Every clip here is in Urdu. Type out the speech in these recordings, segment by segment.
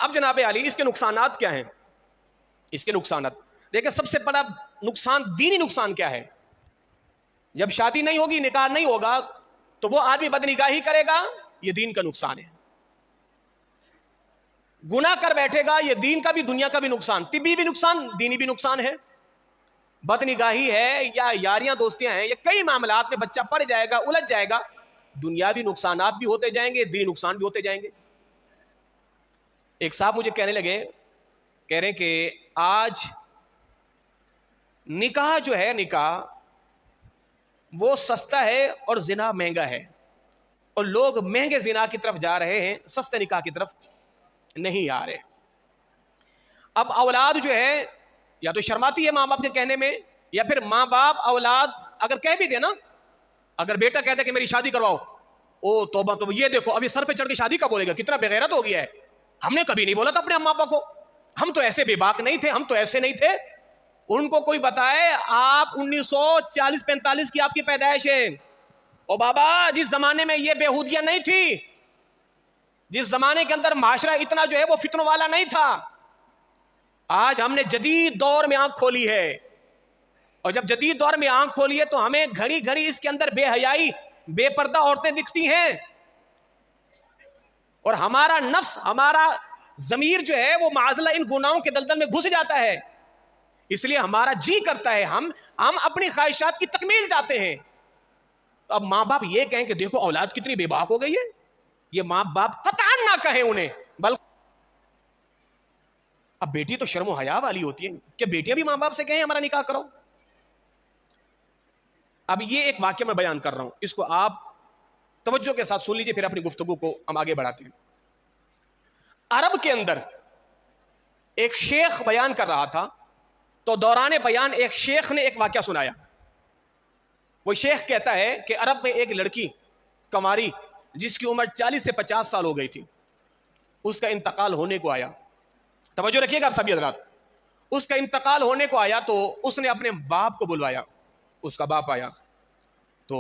اب جناب علی اس کے نقصانات کیا ہیں؟ اس کے نقصانات دیکھیں، سب سے بڑا نقصان دینی نقصان کیا ہے؟ جب شادی نہیں ہوگی، نکاح نہیں ہوگا، تو وہ آدمی بدنگاہی کرے گا، یہ دین کا نقصان ہے۔ گناہ کر بیٹھے گا، یہ دین کا بھی دنیا کا بھی نقصان، طبی بھی نقصان، دینی بھی نقصان ہے۔ بدنگاہی ہے یا یاریاں دوستیاں ہیں، یا کئی معاملات میں بچہ پڑ جائے گا، الجھ جائے گا، دنیاوی نقصانات بھی ہوتے جائیں گے، دینی نقصان بھی ہوتے جائیں گے۔ ایک صاحب مجھے کہنے لگے، کہہ رہے ہیں کہ آج نکاح جو ہے، نکاح وہ سستا ہے اور زنا مہنگا ہے، اور لوگ مہنگے زنا کی طرف جا رہے ہیں، سستے نکاح کی طرف نہیں آ رہے۔ اب اولاد جو ہے یا تو شرماتی ہے ماں باپ کے کہنے میں، یا پھر ماں باپ اولاد اگر کہہ بھی دے نا، اگر بیٹا کہتا ہے کہ میری شادی کرواؤ، او توبہ توبہ، یہ دیکھو ابھی سر پہ چڑھ کے شادی کا بولے گا، کتنا بے غیرت ہو گیا ہے۔ ہم نے کبھی نہیں بولا تھا اپنے ماں باپ کو، ہم تو ایسے بے باک نہیں تھے، ہم تو ایسے نہیں تھے۔ ان کو کوئی بتائے آپ 1940-45 کی آپ کی پیدائش ہے، او بابا جس زمانے میں یہ بےہودگیاں نہیں تھی، جس زمانے کے اندر معاشرہ اتنا جو ہے وہ فتنوں والا نہیں تھا، آج ہم نے جدید دور میں آنکھ کھولی ہے، اور جب جدید دور میں آنکھ کھولی ہے تو ہمیں گھڑی گھڑی اس کے اندر بے حیائی، بے پردہ عورتیں دکھتی ہیں، اور ہمارا نفس، ہمارا ضمیر جو ہے وہ معاذاللہ ان گناہوں کے دلدل میں گھس جاتا ہے، اس لیے ہمارا جی کرتا ہے ہم اپنی خواہشات کی تکمیل چاہتے ہیں۔ تو اب ماں باپ یہ کہیں کہ دیکھو اولاد کتنی بے باک ہو گئی ہے، یہ ماں باپ قطعاً نہ کہیں انہیں، بلکہ اب بیٹی تو شرم و حیا والی ہوتی ہے کہ بیٹیاں بھی ماں باپ سے کہیں ہمارا نکاح کرو۔ اب یہ ایک واقعہ میں بیان کر رہا ہوں، اس کو آپ توجہ کے ساتھ سن لیجئے، پھر اپنی گفتگو کو ہم آگے بڑھاتے ہیں۔ عرب کے اندر ایک شیخ بیان کر رہا تھا، تو دوران بیان ایک شیخ نے ایک واقعہ سنایا۔ وہ شیخ کہتا ہے کہ عرب میں ایک لڑکی کنواری جس کی عمر 40 سے 50 سال ہو گئی تھی، اس کا انتقال ہونے کو آیا۔ توجہ رکھیے گا آپ سبھی حضرات، اس کا انتقال ہونے کو آیا تو اس نے اپنے باپ کو بلوایا، اس کا باپ آیا تو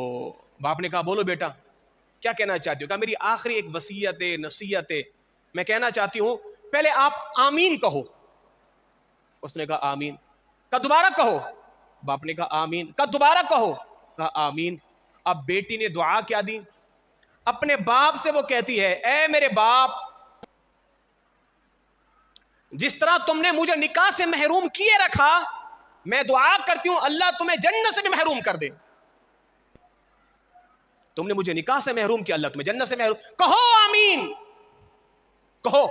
باپ نے کہا بولو بیٹا کیا کہنا چاہتی ہو؟ کہا میری آخری ایک وصیت ہے، نصیحت ہے، میں کہنا چاہتی ہوں پہلے آپ آمین کہو۔ اس نے کہا آمین۔ کہا دوبارہ کہو۔ باپ نے کہا آمین۔ کہا دوبارہ کہو۔ کہا آمین۔ اب بیٹی نے دعا کیا دی؟ اپنے باپ سے وہ کہتی ہے اے میرے باپ، جس طرح تم نے مجھے نکاح سے محروم کیے رکھا، میں دعا کرتی ہوں اللہ تمہیں جنت سے بھی محروم کر دے۔ تم نے مجھے نکاح سے محروم کیا، اللہ تمہیں جنت سے محروم، کہو آمین، کہو۔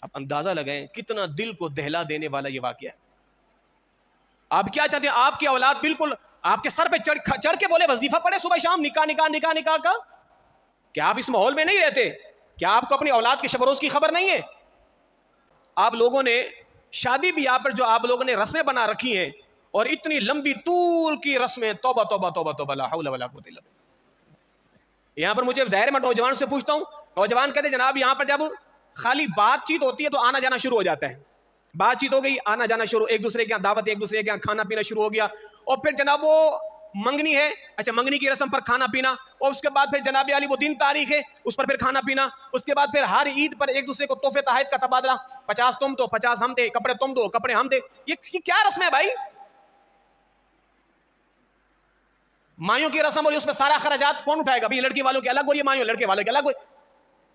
اب اندازہ لگائیں کتنا دل کو دہلا دینے والا یہ واقعہ ہے۔ آپ کیا چاہتے ہیں آپ کی اولاد بالکل آپ کے سر پہ چڑھ کے بولے وظیفہ پڑھے صبح شام، نکاح نکاح نکاح نکاح کا؟ کیا آپ اس ماحول میں نہیں رہتے؟ کیا آپ کو اپنی اولاد کے شب و روز کی خبر نہیں ہے؟ آپ لوگوں نے شادی بیاہ پر جو آپ لوگوں نے رسمیں بنا رکھی ہیں، اور اتنی لمبی طول کی رسمیں، توبہ توبہ توبہ توبہ لا حول ولا قوت الا باللہ۔ یہاں پر مجھے ظاہر میں نوجوان سے پوچھتا ہوں، نوجوان کہتے ہیں جناب یہاں پر جب خالی بات چیت ہوتی ہے تو آنا جانا شروع ہو جاتا ہے، بات چیت ہو گئی آنا جانا شروع، ایک دوسرے کے یہاں دعوت، ایک دوسرے کے یہاں کھانا پینا شروع ہو گیا، اور پھر جناب وہ منگنی ہے، اچھا منگنی کی رسم پر کھانا پینا، اور اس کے بعد پھر جناب علی وہ دن تاریخ ہے، اس پر پھر کھانا پینا، اس کے بعد پھر ہر عید پر ایک دوسرے کو تحفے تحائف کا تبادلہ، 50 تم دو 50 ہم دے، کپڑے تم دو کپڑے ہم دے۔ یہ کیا رسم ہے بھائی؟ مائیوں کی رسم اور اس میں سارا خراجات کون اٹھائے گا؟ لڑکی والوں کے الگ اور یہ مائیوں لڑکے والوں کے الگ،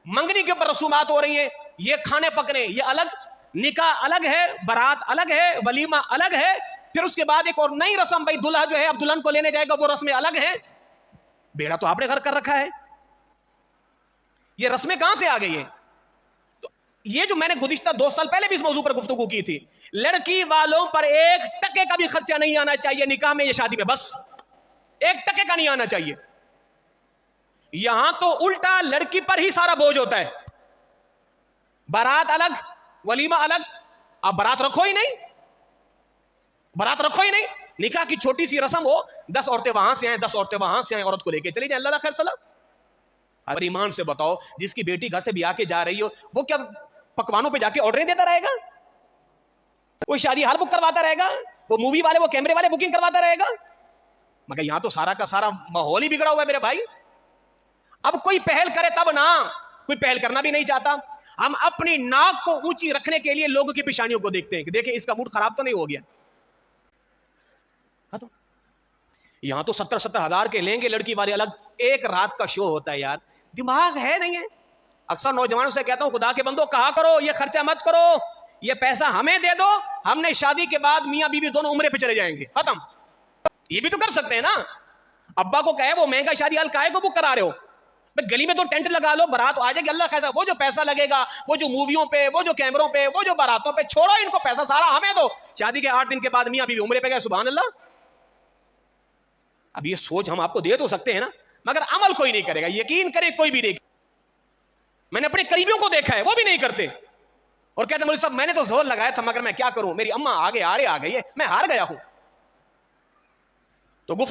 منگنی کے اوپر رسومات ہو رہی ہیں، یہ کھانے پکنے یہ الگ، نکاح الگ ہے، بارات الگ ہے، ولیمہ الگ ہے، پھر اس کے بعد ایک اور نئی رسم، بھائی دلہا جو ہے اب دلہن کو لینے جائے گا، وہ رسمیں الگ ہیں۔ بیڑا تو آپ نے غرق کر رکھا ہے، یہ رسمیں کہاں سے آ گئی ہیں؟ تو یہ جو میں نے گزشتہ 2 سال پہلے بھی اس موضوع پر گفتگو کی تھی، لڑکی والوں پر 1 ٹکے کا بھی خرچہ نہیں آنا چاہیے نکاح میں، یہ شادی میں، بس 1 ٹکے کا نہیں آنا چاہیے۔ یہاں تو الٹا لڑکی پر ہی سارا بوجھ ہوتا ہے، بارات الگ ولیمہ الگ، آپ بارات رکھو ہی نہیں، بارات رکھو ہی نہیں، نکاح کی چھوٹی سی رسم ہو، 10 عورتیں وہاں سے آئیں 10 عورتیں وہاں سے آئیں، عورت کو لے کے چلی جائیں، اللہ خیر سلام۔ اور ایمان سے بتاؤ جس کی بیٹی گھر سے بھی آ کے جا رہی ہو، وہ کیا پکوانوں پہ جا کے آرڈر دیتا رہے گا؟ وہ شادی ہال بک کرواتا رہے گا؟ وہ مووی والے وہ کیمرے والے بکنگ کرواتا رہے گا؟ مگر یہاں تو سارا کا سارا ماحول ہی بگڑا ہوا ہے میرے بھائی۔ اب کوئی پہل کرے تب نا، کوئی پہل کرنا بھی نہیں چاہتا۔ ہم اپنی ناک کو اونچی رکھنے کے لیے لوگوں کی پیشانیوں کو دیکھتے ہیں کہ دیکھیں اس کا موڈ خراب تو نہیں ہو گیا. یہاں تو 70-70 ہزار کے لیں گے لڑکی والے الگ, ایک رات کا شو ہوتا ہے یار, دماغ ہے نہیں ہے. اکثر نوجوانوں سے کہتا ہوں خدا کے بندو کہا کرو یہ خرچہ مت کرو, یہ پیسہ ہمیں دے دو, ہم نے شادی کے بعد میاں بیوی دونوں عمرے پہ چلے جائیں گے, ختم. یہ بھی تو کر سکتے ہیں نا. ابا کو کہے وہ مہنگا شادی حال کائے کو بک کرا رہے ہو, گلی میں تو ٹینٹ لگا لو, بارات آ جائے گی اللہ خیسا, وہ جو پیسہ لگے گا وہ جو موویوں پہ, وہ جو کیمروں پہ, وہ جو باراتوں پہ, چھوڑو ان کو, پیسہ سارا ہمیں دو. شادی کے 8 دن کے بعد میاں بیوی عمرے پہ گئے, سبحان اللہ. اب یہ سوچ ہم آپ کو دے تو سکتے ہیں نا, مگر عمل کوئی نہیں کرے گا, یقین کرے کوئی بھی نہیں. میں نے اپنے قریبیوں کو دیکھا ہے وہ بھی نہیں کرتے, اور کہتے ہیں مولوی صاحب میں نے تو زور لگایا تھا مگر میں کیا کروں, میری اماں آگے آڑے آ گئی ہے, میں ہار گیا ہوں. تو گفت